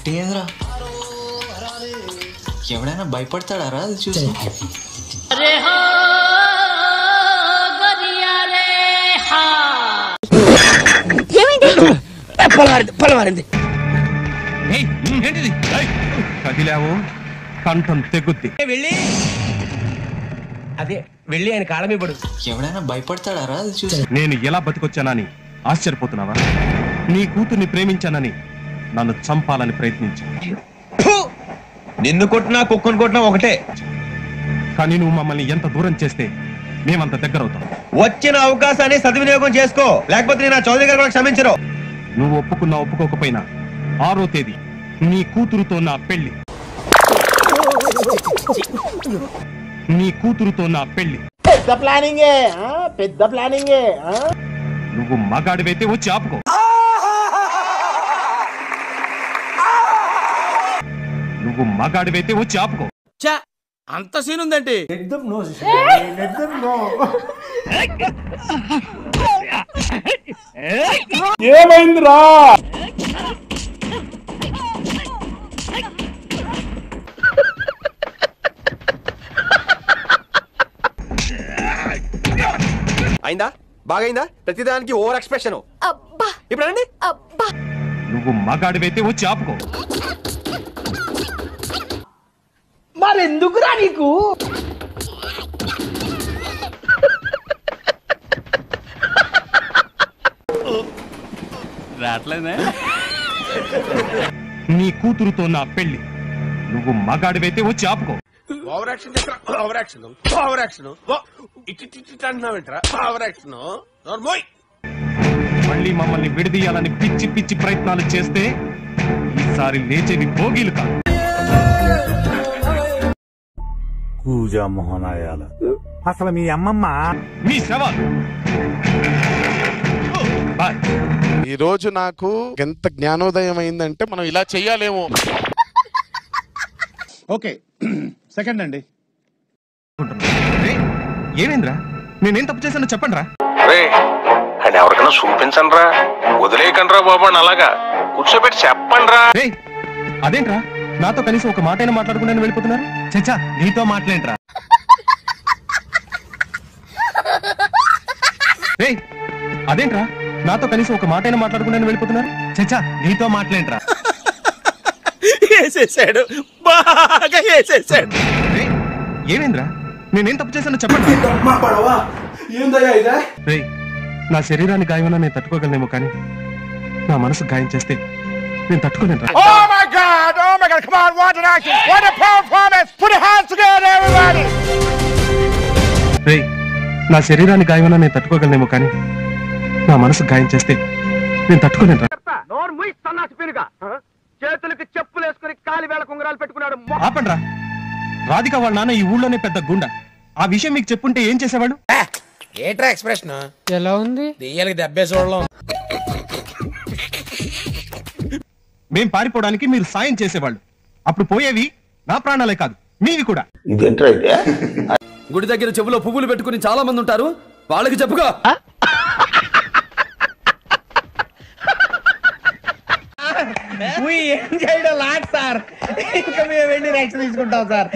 గట్టిగా ఎవడైనా భయపడతాడారా అది చూసి? కదిలావు కంఠం తెగుద్ది. అదే వెళ్ళి ఆయన కాళ్ళమీపడు. ఎవడైనా భయపడతాడారా అది చూసి? నేను ఎలా బతికొచ్చానని ఆశ్చర్యపోతున్నావా? నీ కూతుర్ని ప్రేమించానని నన్ను చంపాలని ప్రయత్నించా. నిన్ను కొట్టినా కుక్కను కొట్టినా ఒకటే. కానీ నువ్వు మమ్మల్ని ఎంత దూరం చేస్తే మేమంత దగ్గర అవుతాం. వచ్చిన అవకాశాన్ని సద్వినియోగం చేసుకో, లేకపోతే నేను చౌదరి గారు కూడా క్షమించరు. నువ్వు ఒప్పుకున్నా ఒప్పుకోకపోయినా 6వ తేదీ నీ కూతురుతో నా పెళ్లి. నీ కూతురుతో నా పెళ్లి. పెద్ద ప్లానింగే. నువ్వు మగాడివైతే వచ్చి ఆపుకో. నువ్వు మగాడివైతే వచ్చి ఆపుకో. అంత సీన్ ఉందంటే ఏమైందిరా? అయిందా? బాగైందా? ప్రతిదానికి ఓవర్ ఎక్స్ప్రెషన్. ఇప్పుడు అండి నువ్వు మగాడివైతే వచ్చి ఆపుకో. మరెందుకురా నీకు? నీ కూతురుతో నా పెళ్లి. నువ్వు మగాడివైతే వచ్చి ఆపుకో. ఓవర్ యాక్షన్ అంటున్నావేంట్రా? Over action. మళ్ళీ మమ్మల్ని విడదీయాలని పిచ్చి పిచ్చి ప్రయత్నాలు చేస్తే ఈసారి లేచేవి భోగీలు కాదు. పూజా మోహనాయాల అసలు మీ అమ్మమ్మ మీ శవాలు. బాయ్. ఈ రోజు నాకు ఎంత జ్ఞానోదయం అయిందంటే మనం ఇలా చెయ్యాలేమో. ఓకే సెకండ్ అండి. ఏమేంద్రా? నేనేం తప్పు చేశానో చెప్పండి రా. అని ఎవరికైనా చూపించండి రా, వదిలేయకండి రా బాబు అని అలాగా కూర్చోబెట్టి చెప్పండి రా. అదేంట్రా నాతో కనీసం ఒక మాట అయినా మాట్లాడకుండా వెళ్ళిపోతున్నారు? చచ్చా, నీతో మాట్లాడరా. అదేంట్రా నాతో కనీసం ఒక మాట అయినా మాట్లాడకుండా వెళ్ళిపోతున్నారు? చచ్చా, నీతో మాట్లాడరా. వేసేసాడు, బాగా వేసేసాడు. ఏమేంద్రా? నేనేం తప్పు చేశానో చెప్పండి. నా శరీరాన్ని గాయమన్నా నేను తట్టుకోగలనేమో, కానీ నా మనసు గాయం చేస్తే నేను తట్టుకోలేను. నా శరీరాన్ని గాయమన్నా నేను తట్టుకోగలనేమో, కానీ నా మనసు గాయం చేస్తే నేను తట్టుకోలేను. చేతులకి చెప్పులు వేసుకుని కాలి వేళ కుంగరాలు పెట్టుకున్నాడు. ఆపండ్రా. రాధిక వాళ్ళ నాన్న ఈ ఊళ్ళోనే పెద్ద గుండా. ఆ విషయం మీకు చెప్పుంటే ఏం చేసేవాడు? ఏట్రా ఎక్స్ప్రెషన్ ఎలా ఉంది? దెయ్యాలకి దెబ్బే చూడడం. మేం పారిపోవడానికి మీరు సాయం చేసేవాళ్ళు. అప్పుడు పోయేవి నా ప్రాణాలే కాదు, మీవి కూడా. గుడి దగ్గర చెవులో పువ్వులు పెట్టుకుని చాలా మంది ఉంటారు, వాళ్ళకి చెప్పుకో. ఏం చేయడం లాట్ సార్, ఇంకా మేము వెళ్ళి రెక్స్ తీసుకుంటాం సార్.